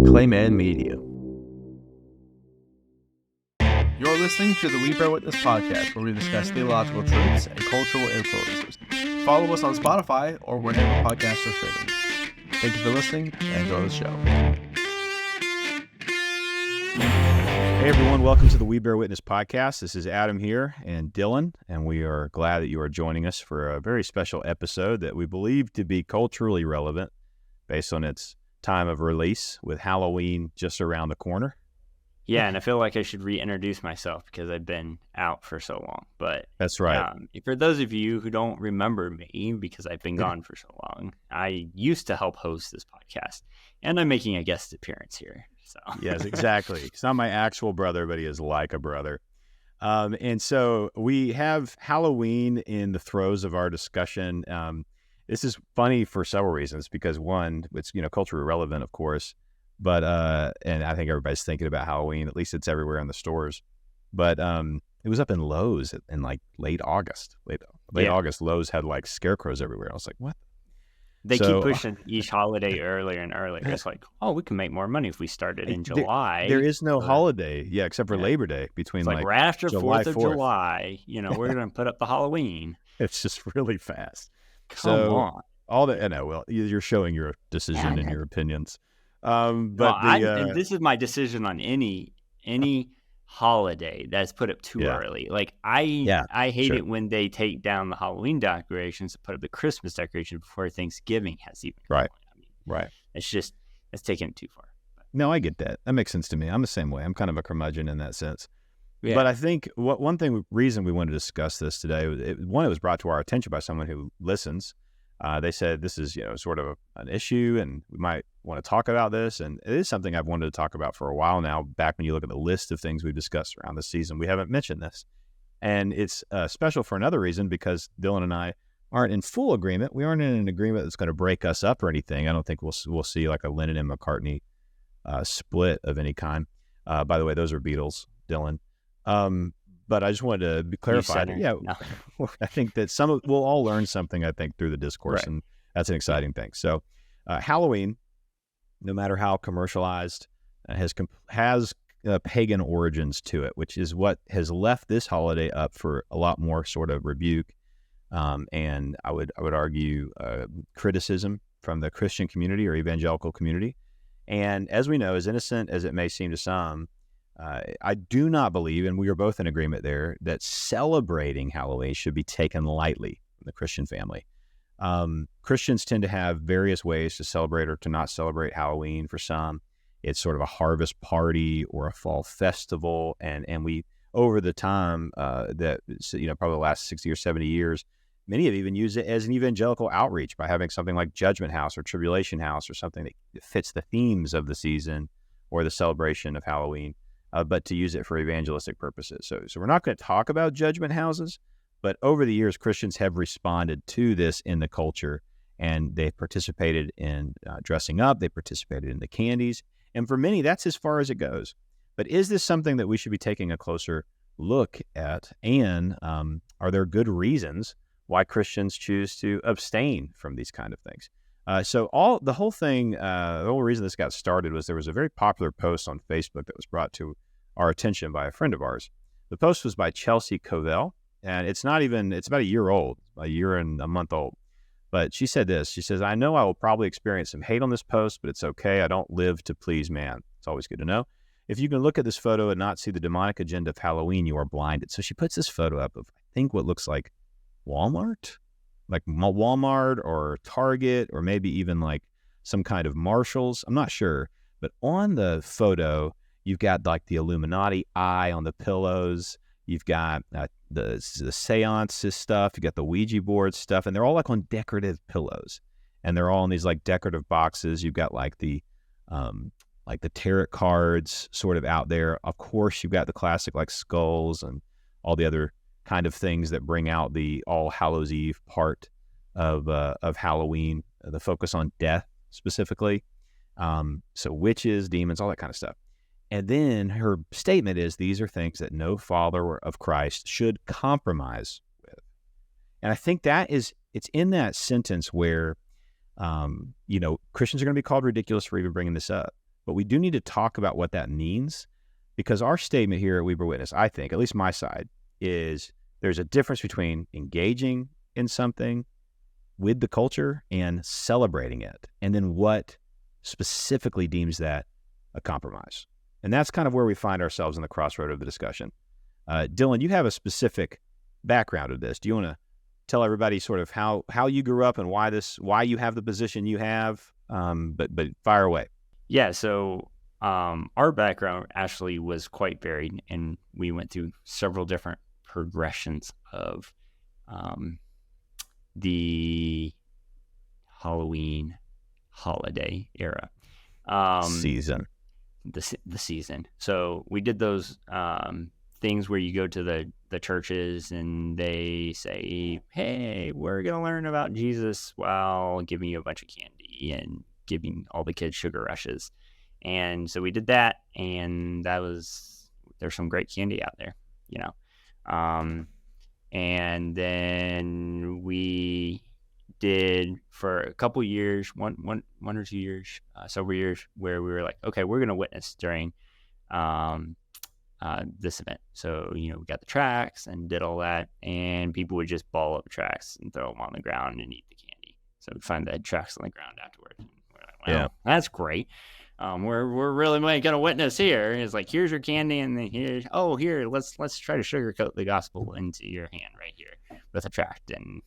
Clayman Media. You're listening to the We Bear Witness podcast, where we discuss theological truths and cultural influences. Follow us on Spotify or wherever podcasts are streaming. Thank you for listening and enjoy the show. Hey everyone, welcome to the We Bear Witness podcast. This is Adam here and Dillon, and we are glad that you are joining us for a very special episode that we believe to be culturally relevant based on its time of release, with Halloween just around the corner. Yeah, and I feel like I should reintroduce myself because I've been out for so long. But that's right. For those of you who don't remember me, because I've been gone for so long, I used to help host this podcast, and I'm making a guest appearance here. So yes, exactly. He's not my actual brother, but he is like a brother. And so we have Halloween in the throes of our discussion. This is funny for several reasons, because one, it's, culturally relevant, of course, but, and I think everybody's thinking about Halloween, at least it's everywhere in the stores, but, it was up in Lowe's in like late August, August. Lowe's had like scarecrows everywhere. I was like, what? They keep pushing each holiday earlier and earlier. It's like, we can make more money if we started in July. There is no holiday, except for Labor Day between it's like right after July 4th of July, we're going to put up the Halloween. It's just really fast. Come on. All that, I know. Well, you're showing your decision and your opinions. And this is my decision on any holiday that's put up too early. Like I hate it when they take down the Halloween decorations and put up the Christmas decoration before Thanksgiving has even come on. Right. It's taking it too far. No, I get that. That makes sense to me. I'm the same way. I'm kind of a curmudgeon in that sense. Yeah. But I think reason we wanted to discuss this today, it was brought to our attention by someone who listens. They said this is, sort of an issue, and we might want to talk about this. And it is something I've wanted to talk about for a while now. Back when you look at the list of things we've discussed around this season, we haven't mentioned this. And it's special for another reason, because Dillon and I aren't in full agreement. We aren't in an agreement that's going to break us up or anything. I don't think we'll see like a Lennon and McCartney split of any kind. By the way, those are Beatles, Dillon. But I just wanted to clarify that, I think that we'll all learn something, I think, through the discourse, and that's an exciting thing. So Halloween, no matter how commercialized, has pagan origins to it, which is what has left this holiday up for a lot more sort of rebuke, and I would argue criticism from the Christian community or evangelical community. And as we know, as innocent as it may seem to some, I do not believe, and we are both in agreement there, that celebrating Halloween should be taken lightly in the Christian family. Christians tend to have various ways to celebrate or to not celebrate Halloween. For some, it's sort of a harvest party or a fall festival, and we, over the time probably the last 60 or 70 years, many have even used it as an evangelical outreach by having something like Judgment House or Tribulation House or something that fits the themes of the season or the celebration of Halloween. But to use it for evangelistic purposes. So we're not going to talk about judgment houses, but over the years, Christians have responded to this in the culture, and they participated in dressing up. They participated in the candies. And for many, that's as far as it goes. But is this something that we should be taking a closer look at? And are there good reasons why Christians choose to abstain from these kind of things? The whole reason this got started was there was a very popular post on Facebook that was brought to our attention by a friend of ours. The post was by Chelsea Covell, and it's about a year old, a year and a month old. But she said this. She says, "I know I will probably experience some hate on this post, but it's okay. I don't live to please man." It's always good to know. "If you can look at this photo and not see the demonic agenda of Halloween, you are blinded." So she puts this photo up of, I think, what looks like Walmart or Target, or maybe even like some kind of Marshalls. I'm not sure. But on the photo, you've got like the Illuminati eye on the pillows. You've got the seances stuff. You got the Ouija board stuff, and they're all like on decorative pillows, and they're all in these like decorative boxes. You've got like the tarot cards sort of out there. Of course, you've got the classic like skulls and all the other kind of things that bring out the All Hallows Eve part of Halloween, the focus on death specifically. So witches, demons, all that kind of stuff. And then her statement is, these are things that no follower of Christ should compromise with. And I think it's in that sentence where, Christians are going to be called ridiculous for even bringing this up. but we do need to talk about what that means, because our statement here at Weber Witness, I think, at least my side, is there's a difference between engaging in something with the culture and celebrating it, and then what specifically deems that a compromise. And that's kind of where we find ourselves in the crossroad of the discussion. Dillon, you have a specific background of this. Do you want to tell everybody sort of how you grew up and why you have the position you have? But fire away. Yeah. So our background actually was quite varied, and we went through several different progressions of the Halloween holiday era. Season. The season. So we did those things where you go to the churches and they say, hey, we're going to learn about Jesus while giving you a bunch of candy and giving all the kids sugar rushes. And so we did that, and there's some great candy out there, you know. And then we did for a couple years, one or 2 years, several years, where we were like, okay, we're going to witness during this event. So, you know, we got the tracts and did all that, and people would just ball up tracts and throw them on the ground and eat the candy. So we'd find the tracts on the ground afterwards. And we're like, well, that's great. We're really going to witness here. It's like, here's your candy, and then here, let's try to sugarcoat the gospel into your hand right here with a tract, and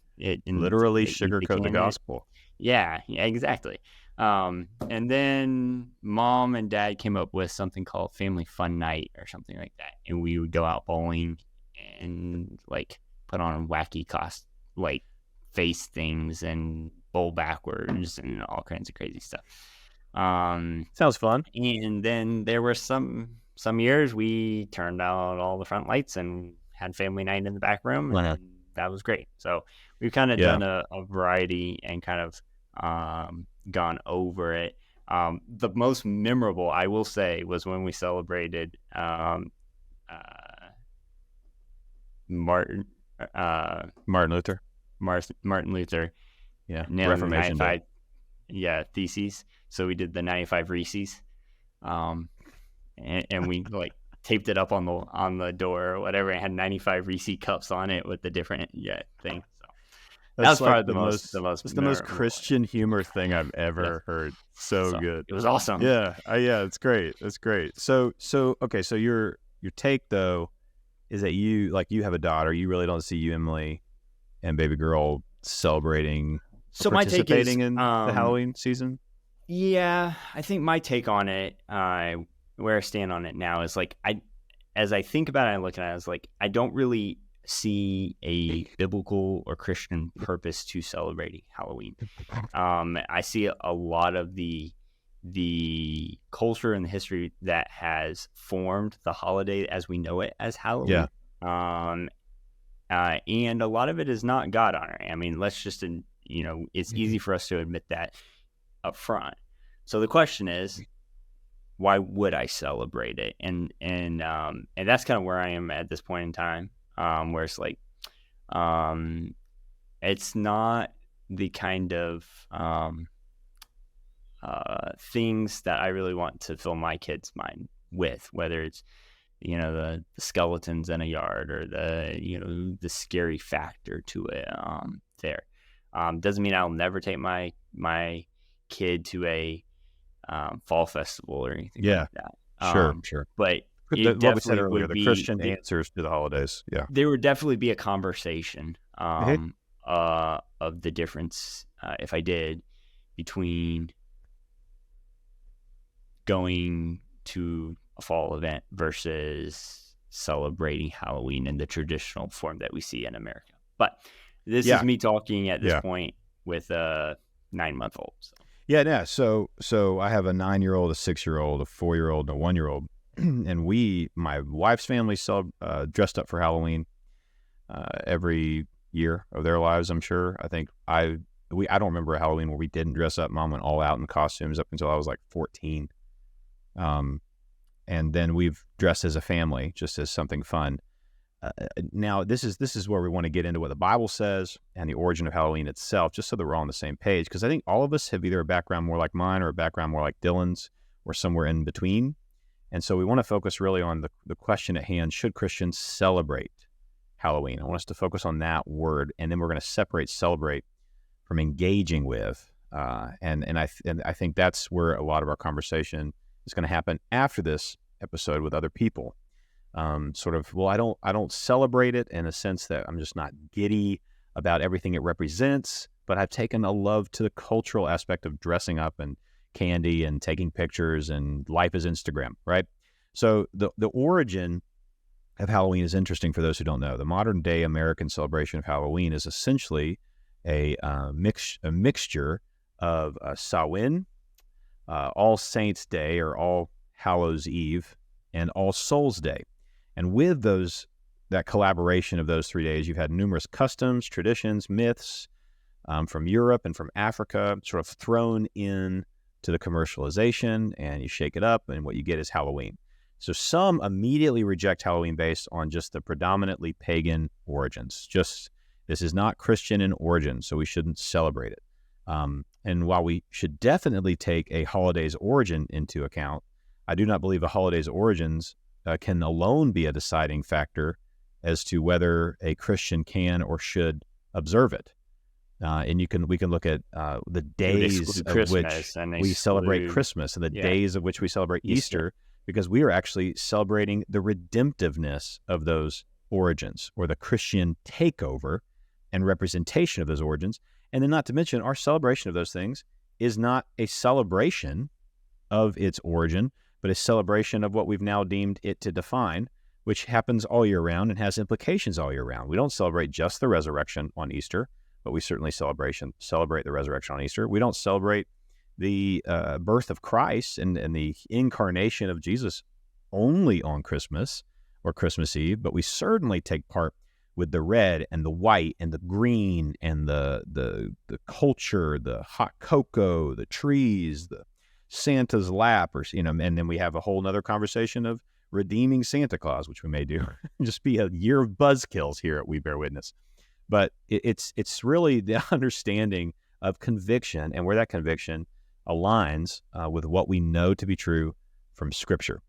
literally sugarcoat the gospel. Yeah, exactly. And then mom and dad came up with something called Family Fun Night or something like that, and we would go out bowling and like put on wacky like face things and bowl backwards and all kinds of crazy stuff. Sounds fun. And then there were some years we turned out all the front lights and had family night in the back room, and that was great. So we've kind of done a variety and kind of gone over it. The most memorable, I will say, was when we celebrated Martin Luther. Martin Luther. Yeah, Reformation Day. Theses. So we did the 95 Reese's, and we like taped it up on the door or whatever. It had 95 Reese cups on it with the different things. So that's probably the most Christian humor thing I've ever heard. So good. It was awesome. Yeah, it's great. It's great. So okay. So your take though is that you have a daughter. You really don't see you, Emily, and baby girl participating in the Halloween season. Yeah, I think my take on it, where I stand on it now, is like as I think about it and look at it, I was like, I don't really see a biblical or Christian purpose to celebrating Halloween. I see a lot of the culture and the history that has formed the holiday as we know it as Halloween. Yeah. And a lot of it is not God honoring. I mean, let's just, it's easy for us to admit that up front. So the question is, why would I celebrate it? And that's kind of where I am at this point in time, where it's like, it's not the kind of things that I really want to fill my kid's mind with, whether it's, the skeletons in a yard or the scary factor to it there. Doesn't mean I'll never take my kid to a fall festival or anything like that. Sure. But what we said earlier, the Christian answers to the holidays. Yeah. There would definitely be a conversation of the difference, if I did, between going to a fall event versus celebrating Halloween in the traditional form that we see in America. But this is me talking at this point with a 9-month-old. So. Yeah. So I have a 9-year-old, a 6-year-old, a 4-year-old, and a 1-year-old. And my wife's family dressed up for Halloween every year of their lives, I'm sure. I think I don't remember a Halloween where we didn't dress up. Mom went all out in costumes up until I was like 14. And then we've dressed as a family, just as something fun. Now, this is where we want to get into what the Bible says and the origin of Halloween itself, just so that we're all on the same page. Because I think all of us have either a background more like mine or a background more like Dillon's, or somewhere in between. And so we want to focus really on the question at hand: should Christians celebrate Halloween? I want us to focus on that word, and then we're going to separate celebrate from engaging with. And I think that's where a lot of our conversation is going to happen after this episode with other people. I don't celebrate it in a sense that I'm just not giddy about everything it represents, but I've taken a love to the cultural aspect of dressing up and candy and taking pictures, and life is Instagram, right? So the origin of Halloween is interesting for those who don't know. The modern day American celebration of Halloween is essentially a mixture of Samhain, All Saints Day or All Hallows Eve, and All Souls Day. And with that collaboration of those 3 days, you've had numerous customs, traditions, myths from Europe and from Africa sort of thrown in to the commercialization, and you shake it up, and what you get is Halloween. So some immediately reject Halloween based on just the predominantly pagan origins. This is not Christian in origin, so we shouldn't celebrate it. And while we should definitely take a holiday's origin into account, I do not believe a holiday's origins can alone be a deciding factor as to whether a Christian can or should observe it. And we can look at the days of which we celebrate Christmas and the days of which we celebrate Easter, because we are actually celebrating the redemptiveness of those origins, or the Christian takeover and representation of those origins. And then, not to mention, our celebration of those things is not a celebration of its origin, but a celebration of what we've now deemed it to define, which happens all year round and has implications all year round. We don't celebrate just the resurrection on Easter, but we certainly celebrate the resurrection on Easter. We don't celebrate the birth of Christ and the incarnation of Jesus only on Christmas or Christmas Eve, but we certainly take part with the red and the white and the green and the culture, the hot cocoa, the trees, the Santa's lap, and then we have a whole nother conversation of redeeming Santa Claus, which we may do. Just be a year of buzzkills here at We Bear Witness. But it's really the understanding of conviction and where that conviction aligns with what we know to be true from Scripture.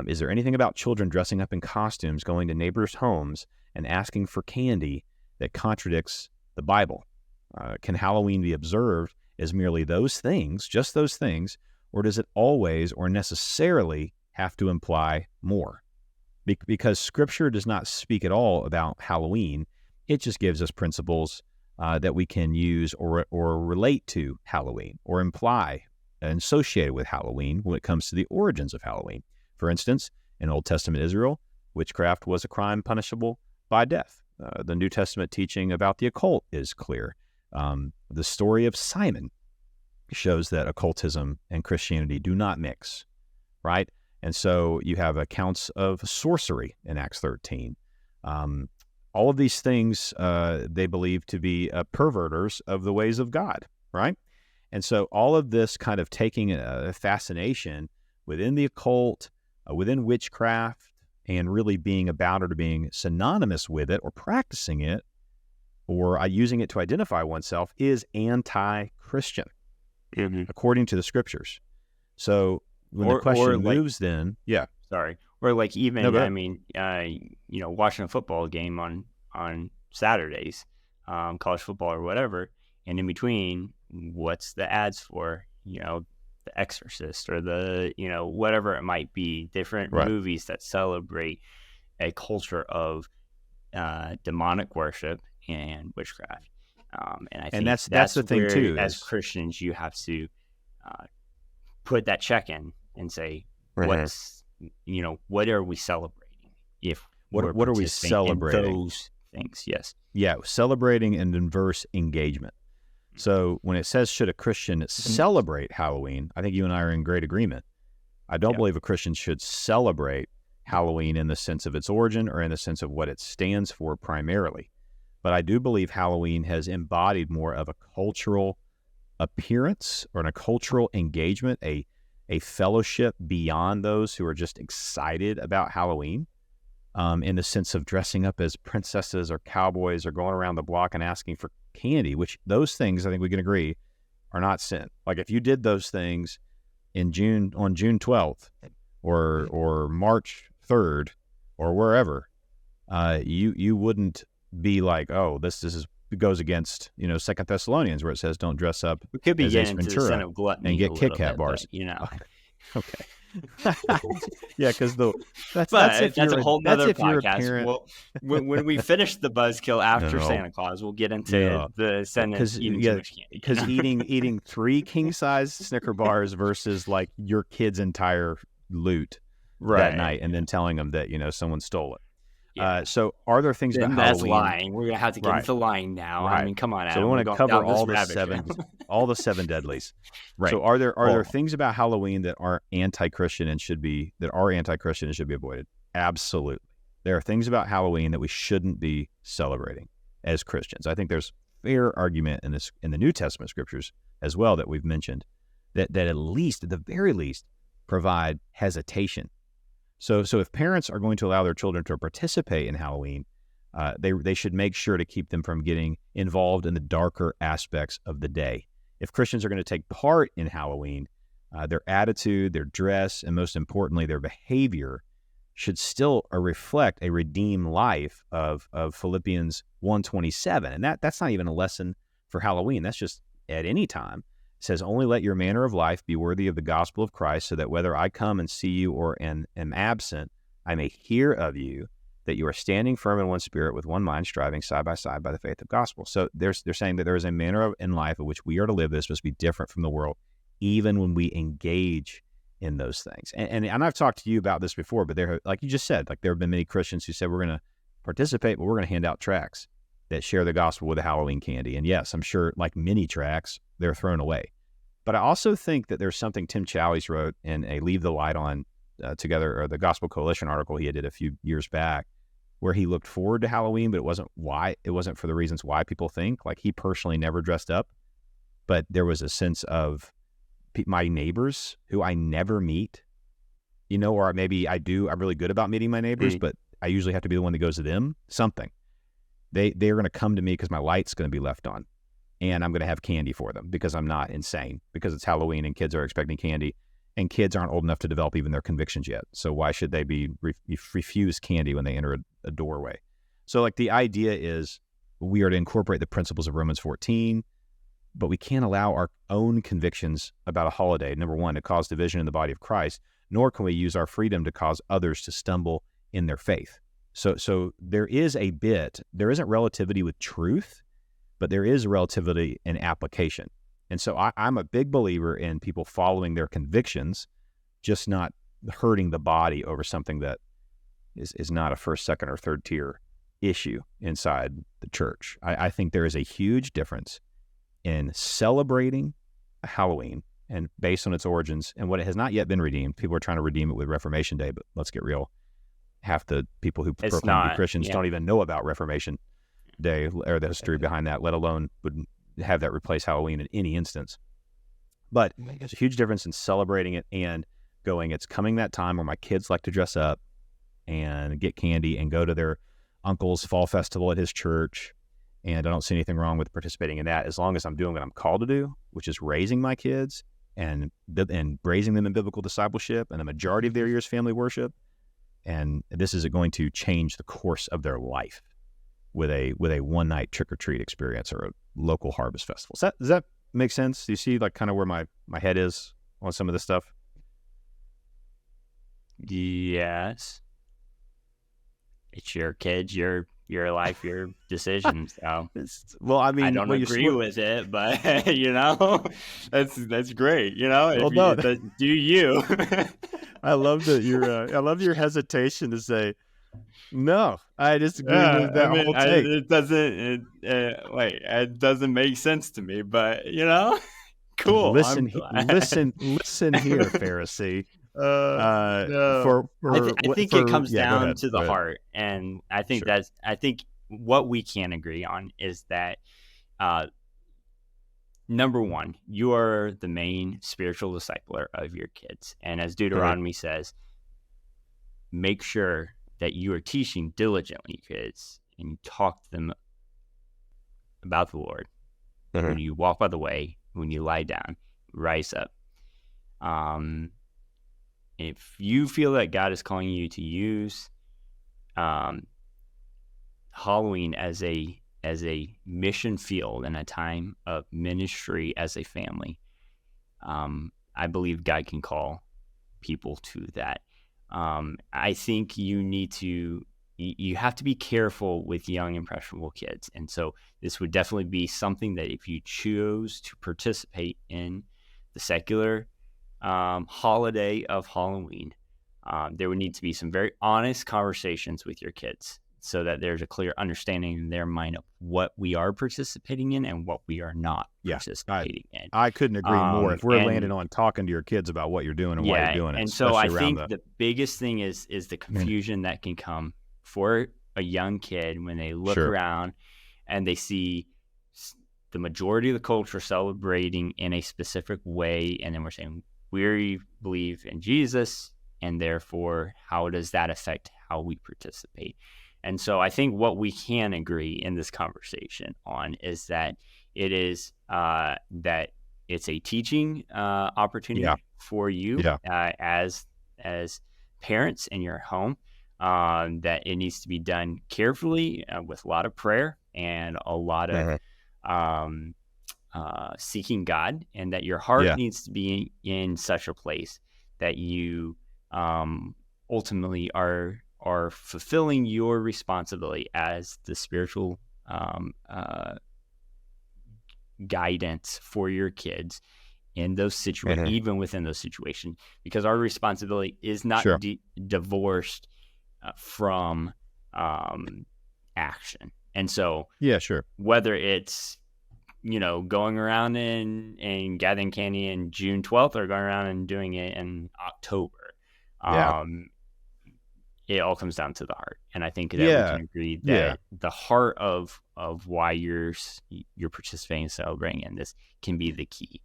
Is there anything about children dressing up in costumes, going to neighbors' homes, and asking for candy that contradicts the Bible? Can Halloween be observed as merely those things, just those things, or does it always or necessarily have to imply more? Because Scripture does not speak at all about Halloween. It just gives us principles that we can use or relate to Halloween, or imply and associate with Halloween when it comes to the origins of Halloween. For instance, in Old Testament Israel, witchcraft was a crime punishable by death. The New Testament teaching about the occult is clear. The story of Simon shows that occultism and Christianity do not mix, right? And so you have accounts of sorcery in Acts 13. All of these things they believe to be perverters of the ways of God, right? And so all of this kind of taking a fascination within the occult, within witchcraft, and really being about it or being synonymous with it or practicing it or using it to identify oneself is anti-Christian, according to the Scriptures. So when the question moves then, Sorry. Or like even, watching a football game on Saturdays, college football or whatever, and in between, what's the ads for, The Exorcist or the, whatever it might be, different movies that celebrate a culture of demonic worship and witchcraft. And I think that's the thing too. As Christians, you have to put that check in and say, what's, what are we celebrating? What are we celebrating? Those things, yes. Yeah, celebrating and inverse engagement. So when it says, should a Christian celebrate Halloween, I think you and I are in great agreement. I don't believe a Christian should celebrate Halloween in the sense of its origin or in the sense of what it stands for primarily. But I do believe Halloween has embodied more of a cultural appearance or a cultural engagement, a fellowship beyond those who are just excited about Halloween, in the sense of dressing up as princesses or cowboys or going around the block and asking for candy, which those things, I think we can agree, are not sin. Like if you did those things on June 12th or March 3rd or wherever, you wouldn't be like, oh, this goes against 2 Thessalonians where it says don't dress up. We could be as getting Ace into the sin of gluttony and get Kit Kat bars. Okay. Yeah, because that's a whole nother podcast. Well, when we finish the buzzkill after Santa Claus, we'll get into the sin of eating too much candy. Because eating 3 king size Snicker bars versus like your kid's entire loot that night, and then telling them that someone stole it. Yeah. So are there things about that's Halloween? Lying. We're gonna have to get into lying now. Right. I mean, come on, Adam. So we want to cover all the 7 deadlies. Right. So are there things about Halloween that are anti-Christian and should be avoided? Absolutely. There are things about Halloween that we shouldn't be celebrating as Christians. I think there's fair argument in the New Testament scriptures as well that we've mentioned that at the very least provide hesitation. So if parents are going to allow their children to participate in Halloween, they should make sure to keep them from getting involved in the darker aspects of the day. If Christians are going to take part in Halloween, their attitude, their dress, and most importantly, their behavior should still reflect a redeemed life of Philippians 1:27. And that's not even a lesson for Halloween. That's just at any time. It says, only let your manner of life be worthy of the gospel of Christ, so that whether I come and see you or am absent, I may hear of you, that you are standing firm in one spirit with one mind, striving side by side by the faith of gospel. So they're saying that there is a manner in life in which we are to live that is supposed to be different from the world, even when we engage in those things. And I've talked to you about this before, but like you just said, like there have been many Christians who said, we're going to participate, but we're going to hand out tracts that share the gospel with the Halloween candy. And yes, I'm sure like many tracts, they're thrown away. But I also think that there's something Tim Challies wrote in a Leave the Light On Together, or the Gospel Coalition article he did a few years back, where he looked forward to Halloween, but it wasn't for the reasons why people think. Like he personally never dressed up, but there was a sense of my neighbors who I never meet, or maybe I do. I'm really good about meeting my neighbors, but I usually have to be the one that goes to them. Something. They're going to come to me because my light's going to be left on. And I'm going to have candy for them because I'm not insane, because it's Halloween and kids are expecting candy, and kids aren't old enough to develop even their convictions yet. So why should they be refused candy when they enter a doorway? So like the idea is we are to incorporate the principles of Romans 14, but we can't allow our own convictions about a holiday, number one, to cause division in the body of Christ, nor can we use our freedom to cause others to stumble in their faith. So there isn't relativity with truth, but there is relativity in application. And so I'm a big believer in people following their convictions, just not hurting the body over something that is not a first, second, or third tier issue inside the church. I think there is a huge difference in celebrating Halloween and based on its origins and what it has not yet been redeemed. People are trying to redeem it with Reformation Day, but let's get real. Half the people who proclaim to be Christians don't even know about Reformation Day or the history behind that, let alone would have that replace Halloween in any instance. But there's a huge difference in celebrating it and going, it's coming that time where my kids like to dress up and get candy and go to their uncle's fall festival at his church. And I don't see anything wrong with participating in that as long as I'm doing what I'm called to do, which is raising my kids and raising them in biblical discipleship and the majority of their year's family worship. And this is going to change the course of their life with a one-night trick-or-treat experience or a local harvest festival. Does that make sense? Do you see like kind of where my head is on some of this stuff? Yes. It's your kids, your life, your decisions. So. Well, I mean, I don't agree with it, but that's great. Do you? I love that I love your hesitation to say no. I disagree with that whole take. It doesn't make sense to me, but cool. Listen here, Pharisee. I think it comes down to the heart, and I think I think what we can agree on is that number one, you are the main spiritual discipler of your kids, and as Deuteronomy says, make sure that you are teaching diligently kids and you talk to them about the Lord. When you walk by the way, when you lie down, rise up. If you feel that God is calling you to use Halloween as a mission field and a time of ministry as a family, I believe God can call people to that. I think you have to be careful with young, impressionable kids. And so this would definitely be something that if you choose to participate in the secular holiday of Halloween, there would need to be some very honest conversations with your kids so that there's a clear understanding in their mind of what we are participating in and what we are not participating in. I couldn't agree more. If we're landing on talking to your kids about what you're doing and why you're doing it. And so I think the biggest thing is the confusion that can come for a young kid when they look around and they see the majority of the culture celebrating in a specific way. And then we're saying, we believe in Jesus, and therefore, how does that affect how we participate? And so I think what we can agree in this conversation on is that it is that it's a teaching opportunity for you as parents in your home, that it needs to be done carefully with a lot of prayer and a lot of seeking God, and that your heart needs to be in such a place that you ultimately are fulfilling your responsibility as the spiritual guidance for your kids in those situations, even within those situations, because our responsibility is not divorced from action. And so, whether it's, going around and gathering candy in June 12th or going around and doing it in October, it all comes down to the heart. And I think that we can agree that the heart of why you're participating and celebrating in this can be the key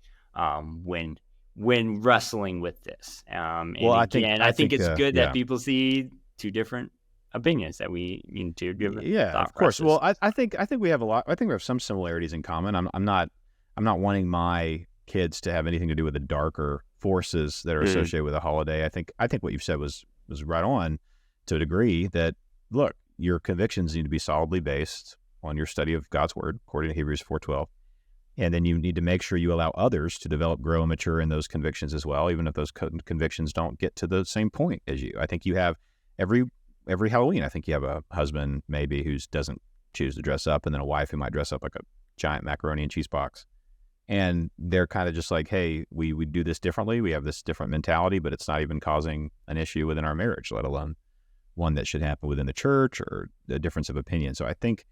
when wrestling with this. I think it's good that people see two different opinions, that we two different thought of course processes. Well, I think we have we have some similarities in common. I'm not wanting my kids to have anything to do with the darker forces that are associated with a holiday. I think what you've said was right on to a degree, that look, your convictions need to be solidly based on your study of God's word according to Hebrews 4:12, and then you need to make sure you allow others to develop, grow, and mature in those convictions as well, even if those convictions don't get to the same point as you. I think you have every Halloween, I think you have a husband maybe who doesn't choose to dress up, and then a wife who might dress up like a giant macaroni and cheese box. And they're kind of just like, hey, we do this differently. We have this different mentality, but it's not even causing an issue within our marriage, let alone one that should happen within the church or a difference of opinion. So I think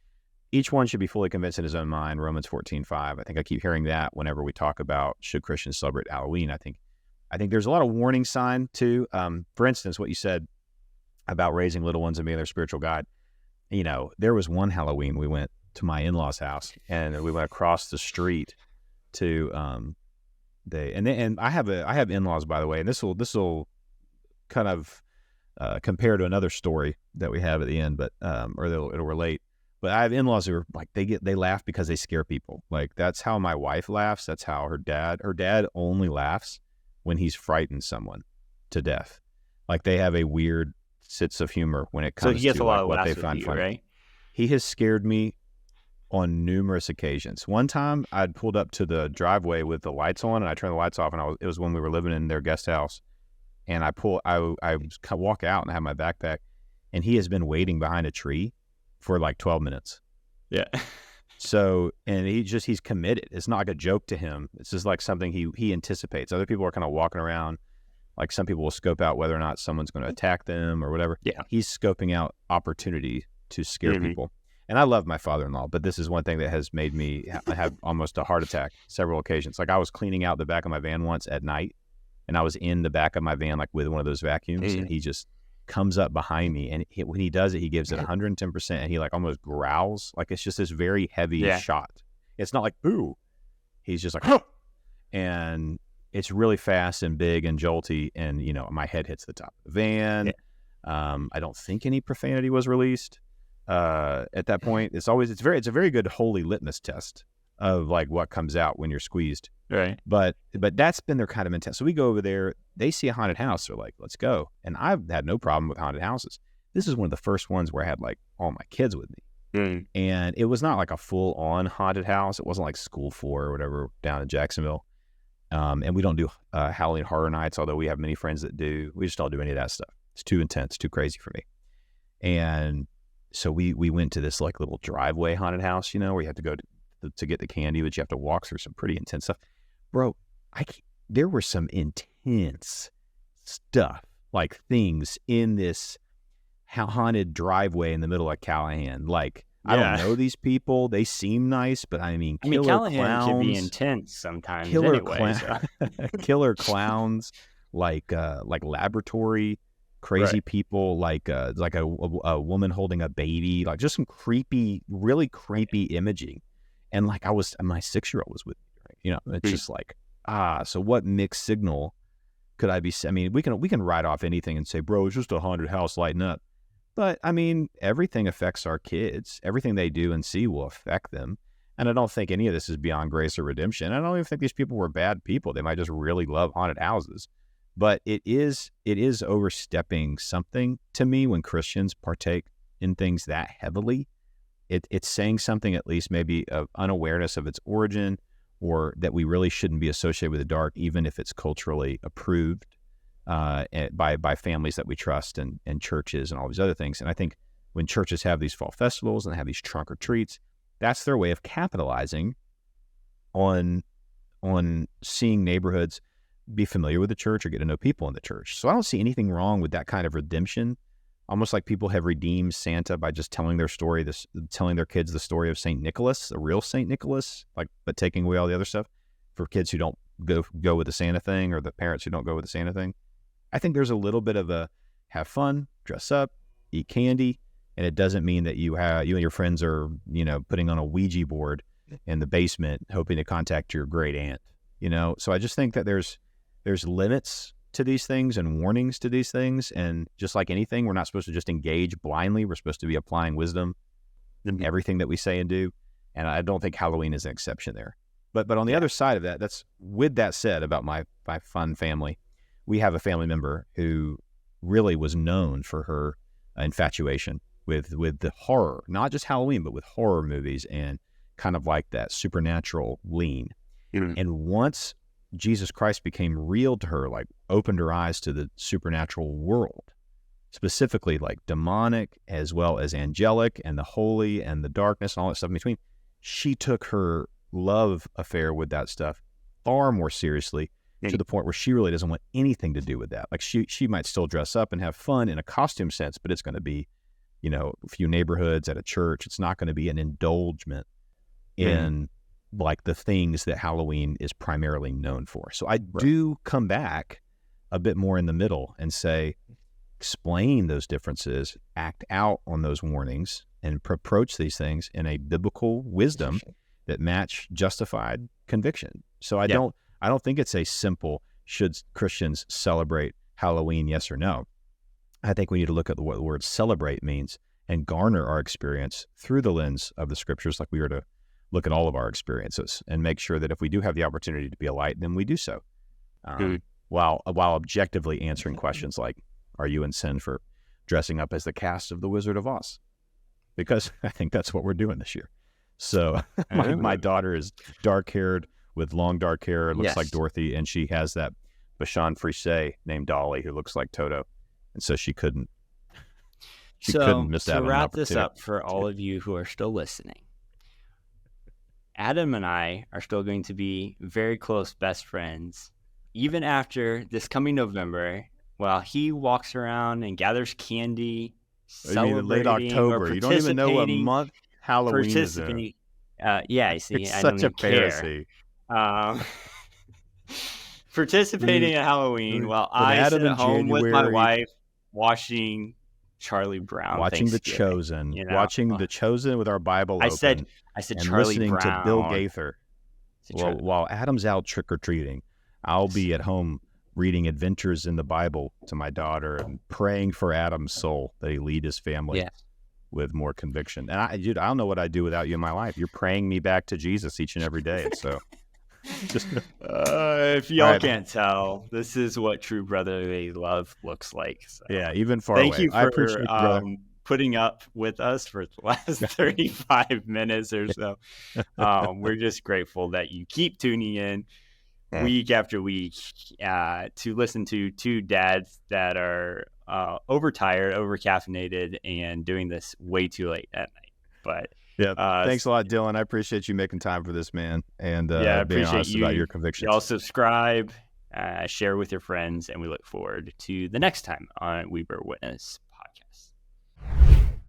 each one should be fully convinced in his own mind. Romans 14:5. I think I keep hearing that whenever we talk about should Christians celebrate Halloween. I think there's a lot of warning sign too. For instance, what you said about raising little ones and being their spiritual guide. There was one Halloween we went to my in-laws' house, and we went across the street to and I have in-laws, by the way, and this will kind of compare to another story that we have at the end, but or it'll relate. But I have in-laws who are like, they laugh because they scare people. Like, that's how my wife laughs. That's how her dad only laughs when he's frightened someone to death. Like, they have a weird sense of humor when it comes to what they find funny. Right? He has scared me on numerous occasions. One time I'd pulled up to the driveway with the lights on, and I turned the lights off, and it was when we were living in their guest house. And I walk out and I have my backpack, and he has been waiting behind a tree for like 12 minutes. Yeah. So, and he's committed. It's not like a joke to him. It's just like something he anticipates. Other people are kind of walking around. Like, some people will scope out whether or not someone's going to attack them or whatever. Yeah. He's scoping out opportunity to scare people. And I love my father-in-law, but this is one thing that has made me have almost a heart attack several occasions. Like, I was cleaning out the back of my van once at night, and I was in the back of my van, like with one of those vacuums, and he just comes up behind me, and when he does it, he gives it 110%, and he like almost growls. Like, it's just this very heavy shot. It's not like, boo. He's just like, huh! And it's really fast and big and jolty, and my head hits the top of the van. I don't think any profanity was released at that point. It's a very good holy litmus test of like what comes out when you're squeezed. Right. But that's been their kind of mentality. So we go over there, they see a haunted house, they're like, let's go. And I've had no problem with haunted houses. This is one of the first ones where I had like all my kids with me. And it was not like a full on haunted house. It wasn't like School 4 or whatever down in Jacksonville. And we don't do Halloween Horror Nights, although we have many friends that do. We just don't do any of that stuff. It's too intense, too crazy for me. And so we went to this like little driveway haunted house, where you have to go to get the candy, but you have to walk through some pretty intense stuff. Bro, there were some intense stuff, like things in this haunted driveway in the middle of Callahan. Like, I don't know these people. They seem nice, but killer Callahan clowns can be intense sometimes. Killer clowns, like laboratory crazy people, like a woman holding a baby, like just some really creepy imaging. And like my 6-year-old was with me, it's just like, so what mixed signal could I be? We can write off anything and say, bro, it's just a haunted house lighting up. But everything affects our kids. Everything they do and see will affect them. And I don't think any of this is beyond grace or redemption. I don't even think these people were bad people. They might just really love haunted houses. But it is overstepping something to me when Christians partake in things that heavily. It's saying something, at least maybe of unawareness of its origin, or that we really shouldn't be associated with the dark, even if it's culturally approved by families that we trust and churches and all these other things. And I think when churches have these fall festivals and have these trunk or treats, that's their way of capitalizing on seeing neighborhoods be familiar with the church or get to know people in the church. So I don't see anything wrong with that kind of redemption. Almost like people have redeemed Santa by just telling their story, telling their kids the story of St. Nicholas, the real St. Nicholas, but taking away all the other stuff for kids who don't go with the Santa thing, or the parents who don't go with the Santa thing. I think there's a little bit of a have fun, dress up, eat candy, and it doesn't mean that you and your friends are, putting on a Ouija board in the basement hoping to contact your great aunt, So I just think that there's limits to these things and warnings to these things. And just like anything, we're not supposed to just engage blindly. We're supposed to be applying wisdom in everything that we say and do. And I don't think Halloween is an exception there. But on the other side of that, with that said about my fun family, we have a family member who really was known for her infatuation with the horror, not just Halloween, but with horror movies and kind of like that supernatural lean. And once Jesus Christ became real to her, like opened her eyes to the supernatural world, specifically like demonic as well as angelic and the holy and the darkness and all that stuff in between, she took her love affair with that stuff far more seriously, to the point where she really doesn't want anything to do with that. Like she might still dress up and have fun in a costume sense, but it's going to be, a few neighborhoods at a church. It's not going to be an indulgence in like the things that Halloween is primarily known for. So I do come back a bit more in the middle and say, explain those differences, act out on those warnings, and approach these things in a biblical wisdom that match justified conviction. So I don't think it's a simple, should Christians celebrate Halloween, yes or no? I think we need to look at what the word celebrate means and garner our experience through the lens of the scriptures, like we were to look at all of our experiences, and make sure that if we do have the opportunity to be a light, then we do so. While objectively answering questions like, are you in sin for dressing up as the cast of The Wizard of Oz? Because I think that's what we're doing this year. So my daughter is dark-haired with long dark hair, looks like Dorothy, and she has that Bashan Frise named Dolly who looks like Toto. And so she couldn't miss out on an opportunity. To wrap this up for all of you who are still listening, Adam and I are still going to be very close best friends, even after this coming November, while he walks around and gathers candy, celebrating late October. You don't even know what month Halloween is in. I see. It's such a fantasy. Participating in Halloween while I sit at home with my wife watching Charlie Brown, watching The Chosen, watching The Chosen with our Bible open. I said and Charlie listening Brown to Bill Gaither. While Adam's out trick or treating, I'll be at home reading Adventures in the Bible to my daughter and praying for Adam's soul that he lead his family with more conviction. And dude, I don't know what I'd do without you in my life. You're praying me back to Jesus each and every day. And so just if y'all can't tell, this is what true brotherly love looks like. So. Yeah, even far Thank away. You for I appreciate you, putting up with us for the last 35 minutes or so. We're just grateful that you keep tuning in week after week to listen to two dads that are overtired, overcaffeinated, and doing this way too late at night. But yeah, thanks a lot, Dillon. I appreciate you making time for this, man, and being honest about your convictions. Y'all subscribe, share with your friends, and we look forward to the next time on We Bear Witness